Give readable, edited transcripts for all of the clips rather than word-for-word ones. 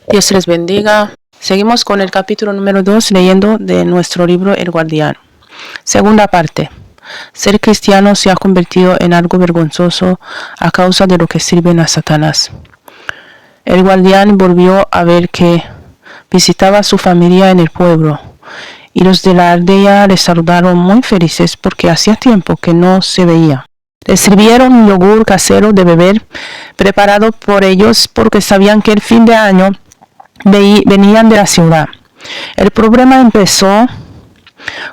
Dios les bendiga. Seguimos con el capítulo número 2 leyendo de nuestro libro El Guardián. Segunda parte. Ser cristiano se ha convertido en algo vergonzoso a causa de lo que sirven a Satanás. El guardián volvió a ver que visitaba a su familia en el pueblo, y los de la aldea le saludaron muy felices porque hacía tiempo que no se veía. Le sirvieron un yogur casero de beber, preparado por ellos porque sabían que el fin de año venían de la ciudad. El problema empezó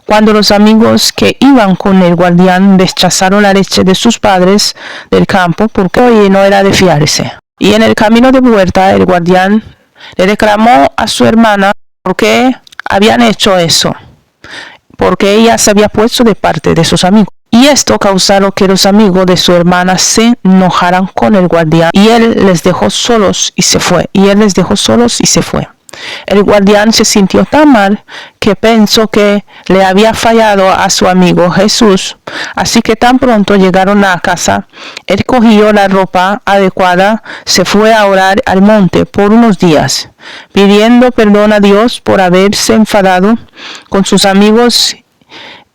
cuando los amigos que iban con el guardián rechazaron la leche de sus padres del campo porque hoy no era de fiarse. Y en el camino de vuelta el guardián le reclamó a su hermana por qué habían hecho eso, porque ella se había puesto de parte de sus amigos. Y esto causó que los amigos de su hermana se enojaran con el guardián y él les dejó solos y se fue. El guardián se sintió tan mal que pensó que le había fallado a su amigo Jesús. Así que tan pronto llegaron a casa, él cogió la ropa adecuada, se fue a orar al monte por unos días, pidiendo perdón a Dios por haberse enfadado con sus amigos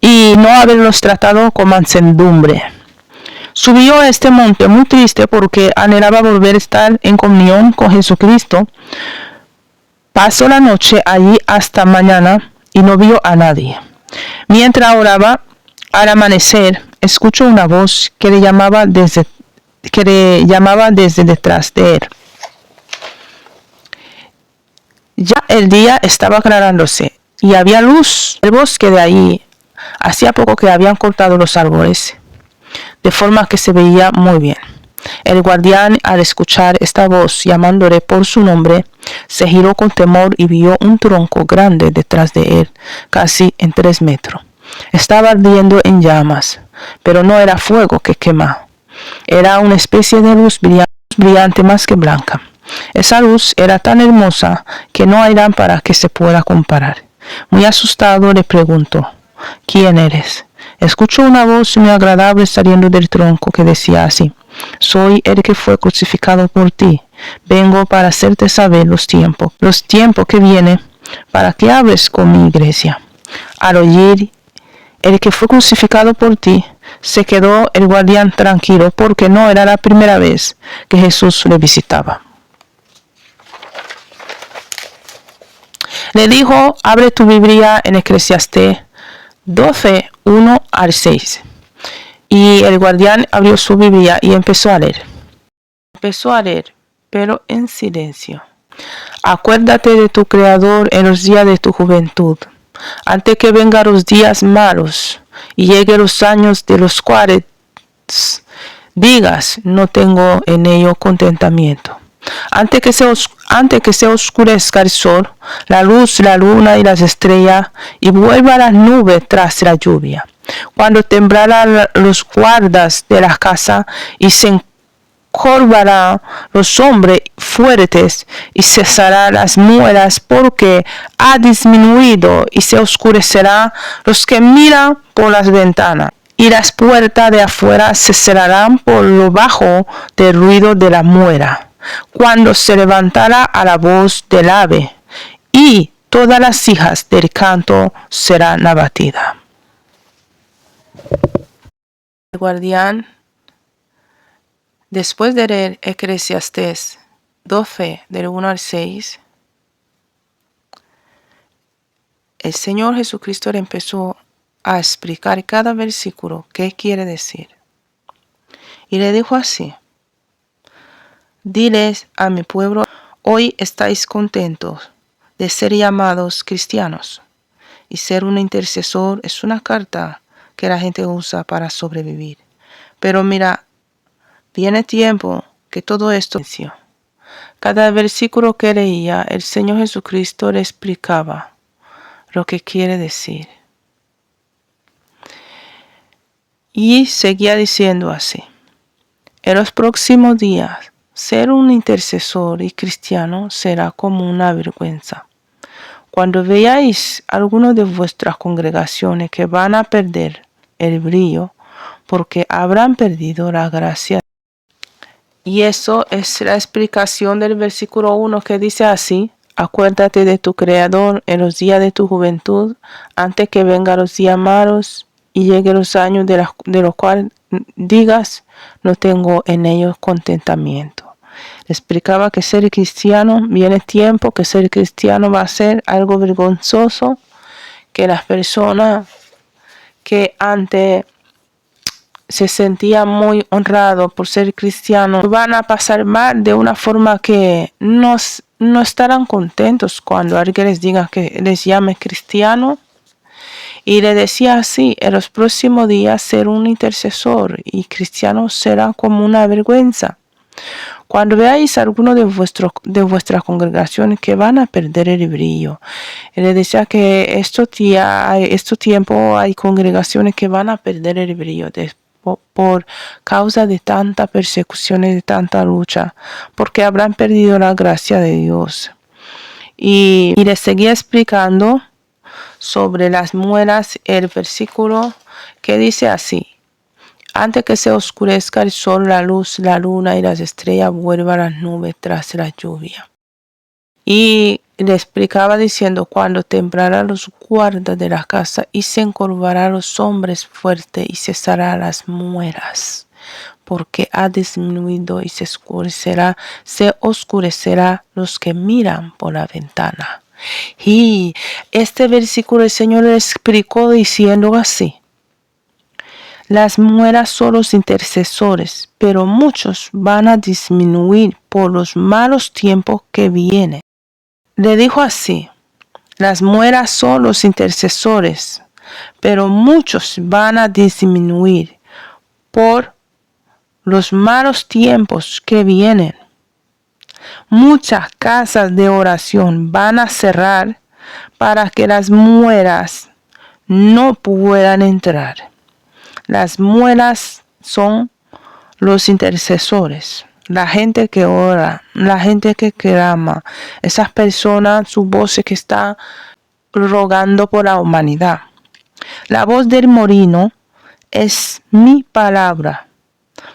y no haberlos tratado con mansedumbre. Subió a este monte muy triste porque anhelaba volver a estar en comunión con Jesucristo. Pasó la noche allí hasta mañana y no vio a nadie. Mientras oraba, al amanecer, escuchó una voz que le llamaba desde detrás de él. Ya el día estaba aclarándose y había luz. El bosque de allí hacía poco que habían cortado los árboles, de forma que se veía muy bien. El guardián, al escuchar esta voz llamándole por su nombre, se giró con temor y vio un tronco grande detrás de él, casi en 3 metros. Estaba ardiendo en llamas, pero no era fuego que quemaba. Era una especie de luz brillante más que blanca. Esa luz era tan hermosa que no hay lámpara que se pueda comparar. Muy asustado le preguntó: ¿quién eres? Escuchó una voz muy agradable saliendo del tronco que decía así: soy el que fue crucificado por ti. Vengo para hacerte saber los tiempos que vienen, para que hables con mi iglesia. Al oír el que fue crucificado por ti, se quedó el guardián tranquilo porque no era la primera vez que Jesús le visitaba. Le dijo: abre tu Biblia en Eclesiastés 12, 1 al 6. Y el guardián abrió su Biblia y empezó a leer, pero en silencio. Acuérdate de tu Creador en los días de tu juventud, antes que vengan los días malos y lleguen los años de los cuales digas: no tengo en ello contentamiento. Antes que se oscurezca el sol, la luz, la luna y las estrellas, y vuelva las nubes tras la lluvia. Cuando temblarán los guardas de la casa y se encorvarán los hombres fuertes y cesarán las muelas porque ha disminuido y se oscurecerán los que miran por las ventanas. Y las puertas de afuera se cerrarán por lo bajo del ruido de la muera, cuando se levantará a la voz del ave, y todas las hijas del canto serán abatidas. El guardián, después de leer Eclesiastés 12, del 1 al 6, el Señor Jesucristo le empezó a explicar cada versículo qué quiere decir. Y le dijo así: diles a mi pueblo, hoy estáis contentos de ser llamados cristianos. Y ser un intercesor es una carta que la gente usa para sobrevivir. Pero mira, viene tiempo que todo esto venció. Cada versículo que leía, el Señor Jesucristo le explicaba lo que quiere decir. Y seguía diciendo así: en los próximos días, ser un intercesor y cristiano será como una vergüenza. Cuando veáis alguno de vuestras congregaciones que van a perder el brillo, porque habrán perdido la gracia. Y eso es la explicación del versículo 1 que dice así: acuérdate de tu Creador en los días de tu juventud, antes que vengan los días malos y lleguen los años de los cuales digas, no tengo en ellos contentamiento. Explicaba que ser cristiano, viene tiempo que ser cristiano va a ser algo vergonzoso, que las personas que antes se sentía muy honrado por ser cristiano, van a pasar mal de una forma que no estarán contentos cuando alguien les diga que les llame cristiano. Y le decía así: en los próximos días ser un intercesor y cristiano será como una vergüenza. Cuando veáis a alguno de vuestras congregaciones que van a perder el brillo. Él le decía que estos tiempos hay congregaciones que van a perder el brillo por causa de tanta persecución y de tanta lucha, porque habrán perdido la gracia de Dios. Y le seguía explicando sobre las muelas el versículo que dice así: antes que se oscurezca el sol, la luz, la luna y las estrellas, vuelvan las nubes tras la lluvia. Y le explicaba diciendo: cuando temblarán los guardas de la casa y se encorvarán los hombres fuertes y cesarán las muelas, porque ha disminuido y se oscurecerá los que miran por la ventana. Y este versículo el Señor le explicó diciendo así: las muelas son los intercesores, pero muchos van a disminuir por los malos tiempos que vienen. Le dijo así: las muelas son los intercesores, pero muchos van a disminuir por los malos tiempos que vienen. Muchas casas de oración van a cerrar para que las muelas no puedan entrar. Las muelas son los intercesores, la gente que ora, la gente que clama, esas personas, sus voces que están rogando por la humanidad. La voz del molino es mi palabra.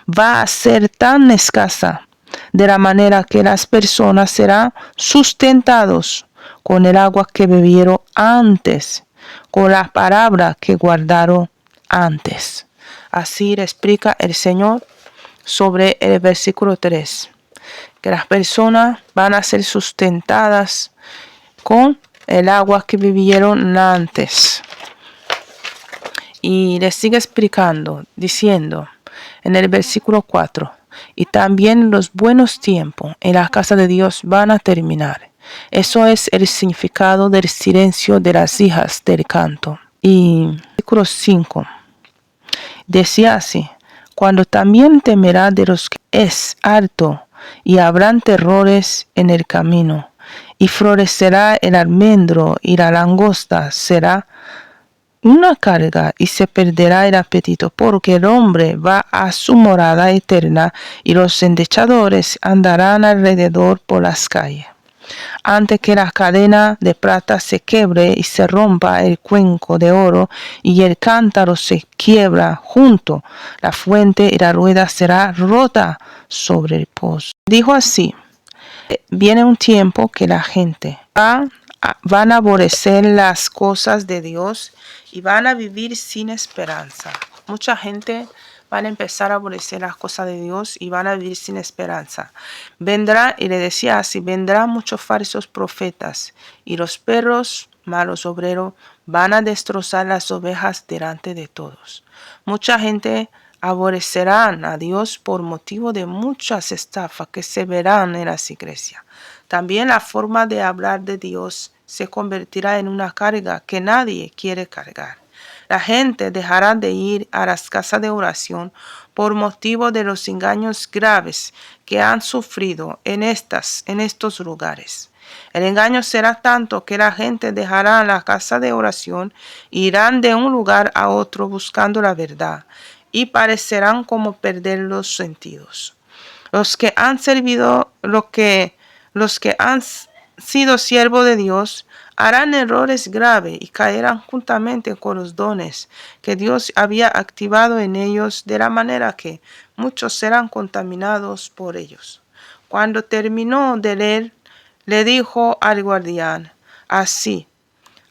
Va a ser tan escasa de la manera que las personas serán sustentados con el agua que bebieron antes, con la palabra que guardaron antes. Así le explica el Señor sobre el versículo 3, que las personas van a ser sustentadas con el agua que bebieron antes. Y le sigue explicando, diciendo en el versículo 4, y también los buenos tiempos en la casa de Dios van a terminar. Eso es el significado del silencio de las hijas del canto. Y versículo 5 decía así: cuando también temerá de los que es alto, y habrán terrores en el camino, y florecerá el almendro, y la langosta será una carga, y se perderá el apetito, porque el hombre va a su morada eterna, y los endechadores andarán alrededor por las calles. Antes que la cadena de plata se quiebre y se rompa el cuenco de oro y el cántaro se quiebra junto, la fuente y la rueda será rota sobre el pozo. Dijo así: viene un tiempo que la gente van a aborrecer las cosas de Dios y van a vivir sin esperanza. Mucha gente van a empezar a aborrecer las cosas de Dios y van a vivir sin esperanza. Vendrá, y le decía así: vendrán muchos falsos profetas, y los perros, malos obreros, van a destrozar las ovejas delante de todos. Mucha gente aborrecerán a Dios por motivo de muchas estafas que se verán en las iglesias. También la forma de hablar de Dios se convertirá en una carga que nadie quiere cargar. La gente dejará de ir a las casas de oración por motivo de los engaños graves que han sufrido en estos lugares. El engaño será tanto que la gente dejará la casa de oración e irán de un lugar a otro buscando la verdad, y parecerán como perder los sentidos. Los que han sido siervos de Dios Harán errores graves y caerán juntamente con los dones que Dios había activado en ellos, de la manera que muchos serán contaminados por ellos. Cuando terminó de leer, le dijo al guardián: así,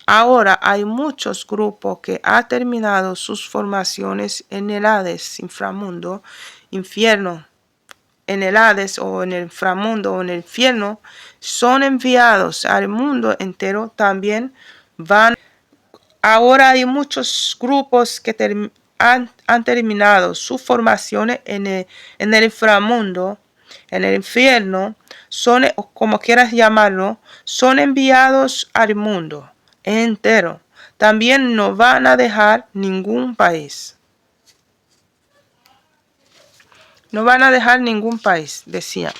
ahora hay muchos grupos que han terminado sus formaciones en el Hades, inframundo, infierno, en el Hades o en el inframundo o en el infierno, son enviados al mundo entero. También van. Ahora hay muchos grupos que han terminado sus formaciones en el inframundo, en el infierno, son, como quieras llamarlo, son enviados al mundo entero. También no van a dejar ningún país. No van a dejar ningún país, decía.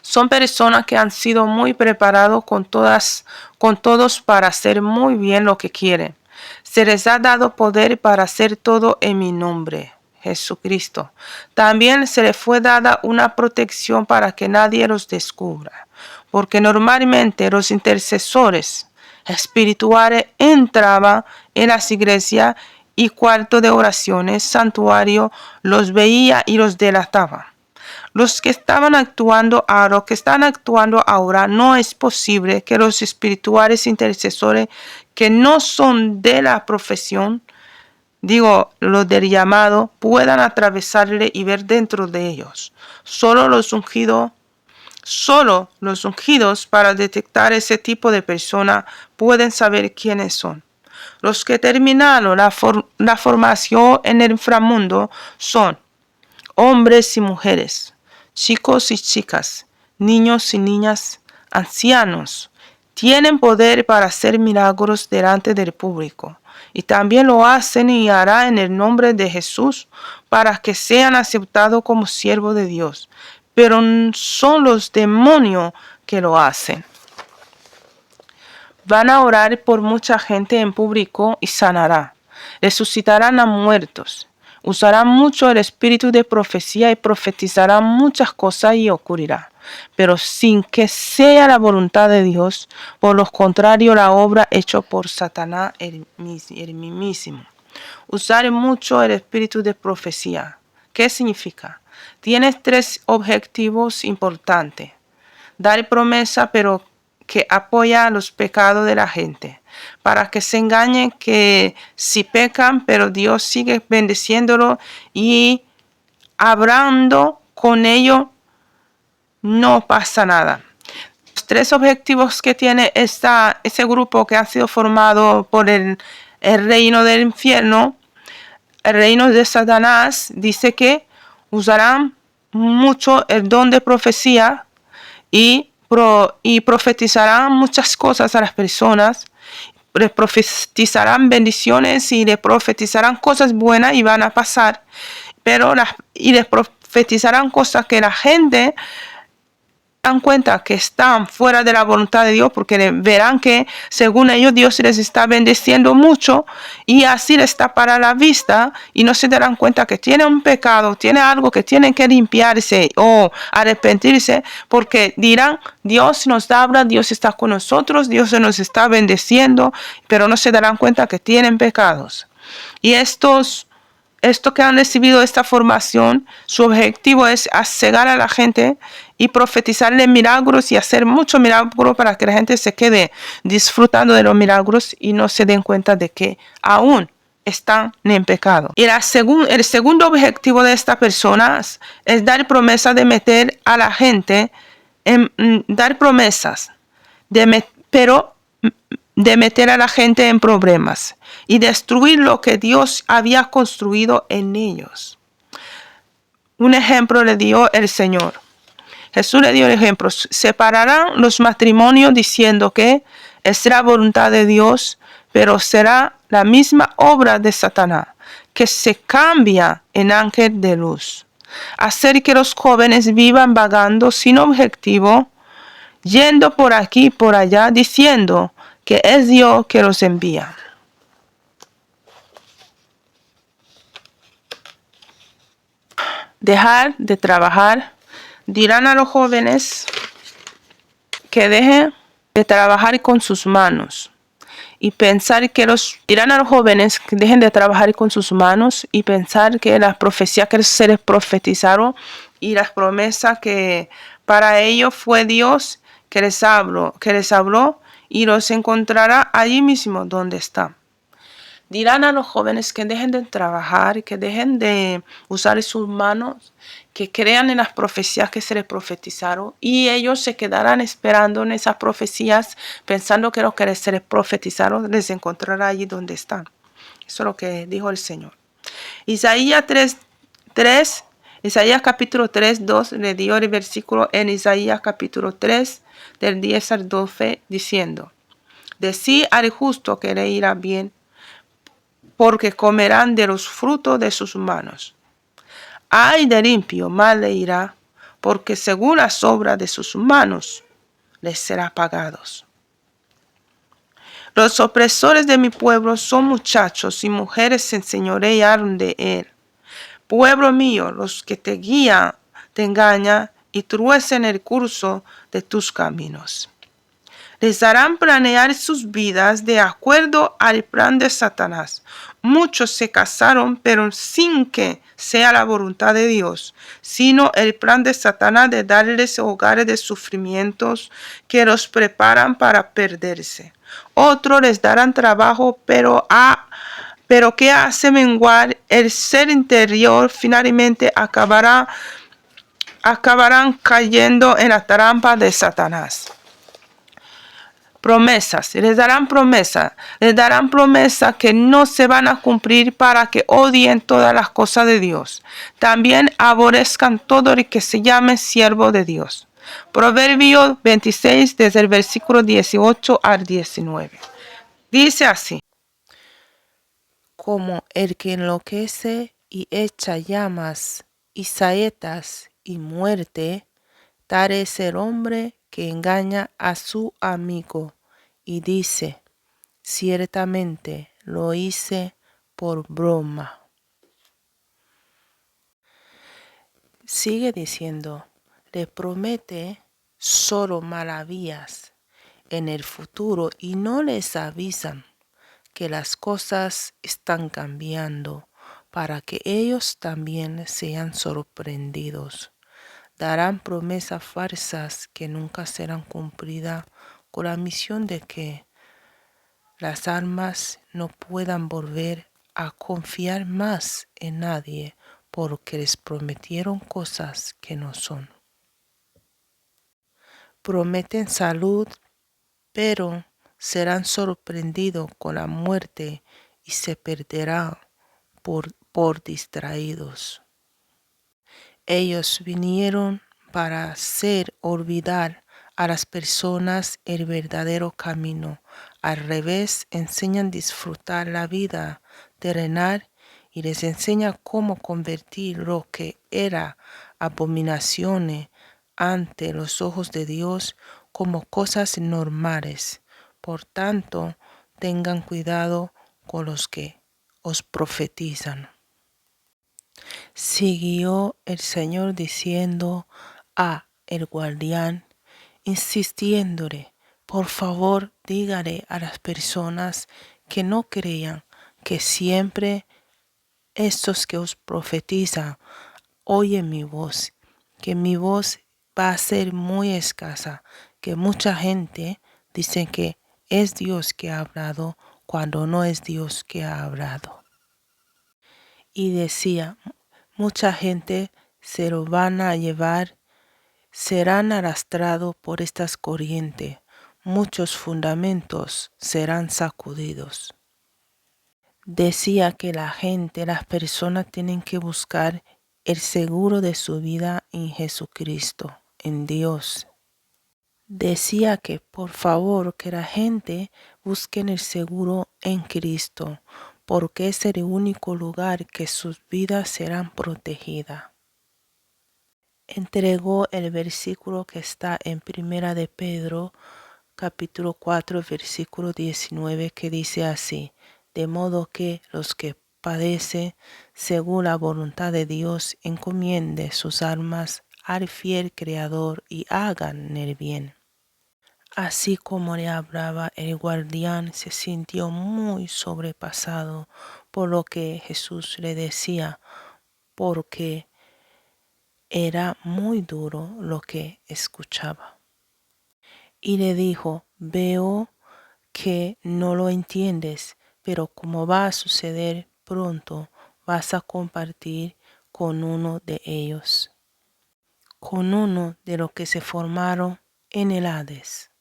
Son personas que han sido muy preparados con todos para hacer muy bien lo que quieren. Se les ha dado poder para hacer todo en mi nombre, Jesucristo. También se les fue dada una protección para que nadie los descubra, porque normalmente los intercesores espirituales entraban en las iglesias y cuartos de oraciones, santuario, los veía y los delataban. Los que estaban actuando ahora, que están actuando ahora, no es posible que los espirituales intercesores que no son de la profesión, digo, los del llamado, puedan atravesarle y ver dentro de ellos. Solo los ungidos para detectar ese tipo de personas pueden saber quiénes son. Los que terminaron la formación en el inframundo son hombres y mujeres, chicos y chicas, niños y niñas, ancianos. Tienen poder para hacer milagros delante del público. Y también lo hacen y harán en el nombre de Jesús para que sean aceptados como siervos de Dios. Pero son los demonios que lo hacen. Van a orar por mucha gente en público y sanará. Resucitarán a muertos. Usarán mucho el espíritu de profecía y profetizarán muchas cosas y ocurrirá. Pero sin que sea la voluntad de Dios, por lo contrario, la obra hecha por Satanás el mismísimo. Usar mucho el espíritu de profecía. ¿Qué significa? Tienes 3 objetivos importantes. Dar promesa, pero que apoya los pecados de la gente, para que se engañen que si pecan, pero Dios sigue bendeciéndolo y hablando con ellos, no pasa nada. Los 3 objetivos que tiene ese grupo que ha sido formado por el reino del infierno, el reino de Satanás, dice que usarán mucho el don de profecía y profetizarán muchas cosas a las personas, les profetizarán bendiciones y les profetizarán cosas buenas y van a pasar, y les profetizarán cosas que la gente dan cuenta que están fuera de la voluntad de Dios, porque verán que según ellos Dios les está bendeciendo mucho y así les tapará la vista y no se darán cuenta que tienen un pecado, tiene algo que tienen que limpiarse o arrepentirse, porque dirán: Dios nos habla, Dios está con nosotros, Dios nos está bendeciendo, pero no se darán cuenta que tienen pecados. Y estos que han recibido esta formación, su objetivo es cegar a la gente y profetizarle milagros y hacer muchos milagros para que la gente se quede disfrutando de los milagros y no se den cuenta de que aún están en pecado. Y el segundo objetivo de estas personas es dar promesa de meter a la gente, dar promesas, pero de meter a la gente en problemas y destruir lo que Dios había construido en ellos. Un ejemplo le dio el Señor. Jesús le dio el ejemplo. Separarán los matrimonios diciendo que es la voluntad de Dios, pero será la misma obra de Satanás, que se cambia en ángel de luz. Hacer que los jóvenes vivan vagando sin objetivo, yendo por aquí y por allá, diciendo que es Dios que los envía. Dejar de trabajar. Dirán a los jóvenes que dejen de trabajar con sus manos y pensar que dirán a los jóvenes que dejen de trabajar con sus manos y pensar que las profecías que se les profetizaron y las promesas que para ellos fue Dios que les habló y los encontrará allí mismo donde están. Dirán a los jóvenes que dejen de trabajar, que dejen de usar sus manos, que crean en las profecías que se les profetizaron y ellos se quedarán esperando en esas profecías pensando que lo que se les profetizaron les encontrará allí donde están. Eso es lo que dijo el Señor. Isaías capítulo 3, 2 le dio el versículo en Isaías capítulo 3 del 10 al 12 diciendo: Decí al justo que le irá bien, porque comerán de los frutos de sus manos. Ay del impío, mal le irá, porque según las obras de sus manos les será pagados. Los opresores de mi pueblo son muchachos y mujeres se enseñorearon de él. Pueblo mío, los que te guían te engañan y truecen el curso de tus caminos. Les harán planear sus vidas de acuerdo al plan de Satanás. Muchos se casaron, pero sin que sea la voluntad de Dios, sino el plan de Satanás de darles hogares de sufrimientos que los preparan para perderse. Otros les darán trabajo, pero que hace menguar el ser interior, finalmente acabarán cayendo en la trampa de Satanás. Promesas, les darán promesas que no se van a cumplir para que odien todas las cosas de Dios. También aborrezcan todo el que se llame siervo de Dios. Proverbio 26, desde el versículo 18 al 19. Dice así: Como el que enloquece y echa llamas y saetas y muerte, tal es el hombre que engaña a su amigo y dice: ciertamente lo hice por broma. Sigue diciendo, le promete solo maravillas en el futuro y no les avisan que las cosas están cambiando para que ellos también sean sorprendidos. Darán promesas falsas que nunca serán cumplidas con la misión de que las almas no puedan volver a confiar más en nadie porque les prometieron cosas que no son. Prometen salud, pero serán sorprendidos con la muerte y se perderán por distraídos. Ellos vinieron para hacer olvidar a las personas el verdadero camino. Al revés, enseñan a disfrutar la vida terrenal y les enseña cómo convertir lo que era abominaciones ante los ojos de Dios como cosas normales. Por tanto, tengan cuidado con los que os profetizan. Siguió el Señor diciendo a el guardián, insistiéndole: por favor, dígale a las personas que no crean que siempre estos que os profetizan oyen mi voz, que mi voz va a ser muy escasa, que mucha gente dice que es Dios que ha hablado cuando no es Dios que ha hablado. Y decía, mucha gente se lo van a llevar, serán arrastrados por estas corrientes, muchos fundamentos serán sacudidos. Decía que la gente, las personas tienen que buscar el seguro de su vida en Jesucristo, en Dios. Decía que por favor que la gente busque el seguro en Cristo, porque es el único lugar que sus vidas serán protegidas. Entregó el versículo que está en Primera de Pedro, capítulo 4, versículo 19, que dice así: de modo que los que padecen según la voluntad de Dios encomienden sus almas al fiel Creador y hagan el bien. Así como le hablaba, el guardián se sintió muy sobrepasado por lo que Jesús le decía, porque era muy duro lo que escuchaba. Y le dijo, veo que no lo entiendes, pero como va a suceder pronto, vas a compartir con uno de ellos, con uno de los que se formaron en el Hades.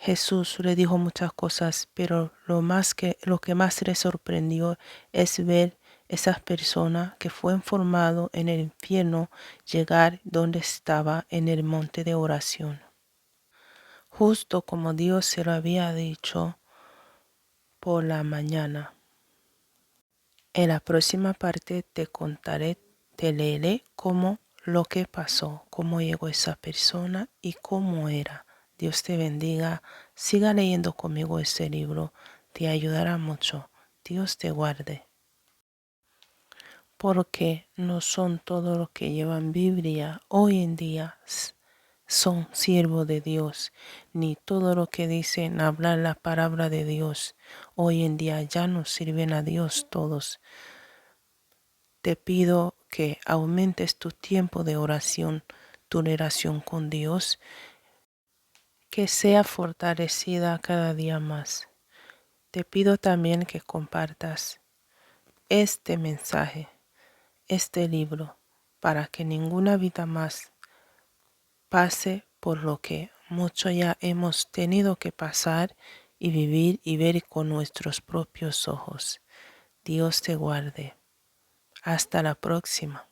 Jesús le dijo muchas cosas, pero lo que más le sorprendió es ver esas personas que fueron formadas en el infierno llegar donde estaba en el monte de oración. Justo como Dios se lo había dicho por la mañana. En la próxima parte te leeré cómo lo que pasó, cómo llegó esa persona y cómo era. Dios te bendiga. Siga leyendo conmigo este libro. Te ayudará mucho. Dios te guarde. Porque no son todos los que llevan Biblia hoy en día son siervos de Dios, ni todo lo que dicen hablar la palabra de Dios. Hoy en día ya no sirven a Dios todos. Te pido que aumentes tu tiempo de oración, tu relación con Dios, que sea fortalecida cada día más. Te pido también que compartas este mensaje, este libro, para que ninguna vida más pase por lo que mucho ya hemos tenido que pasar y vivir y ver con nuestros propios ojos. Dios te guarde. Hasta la próxima.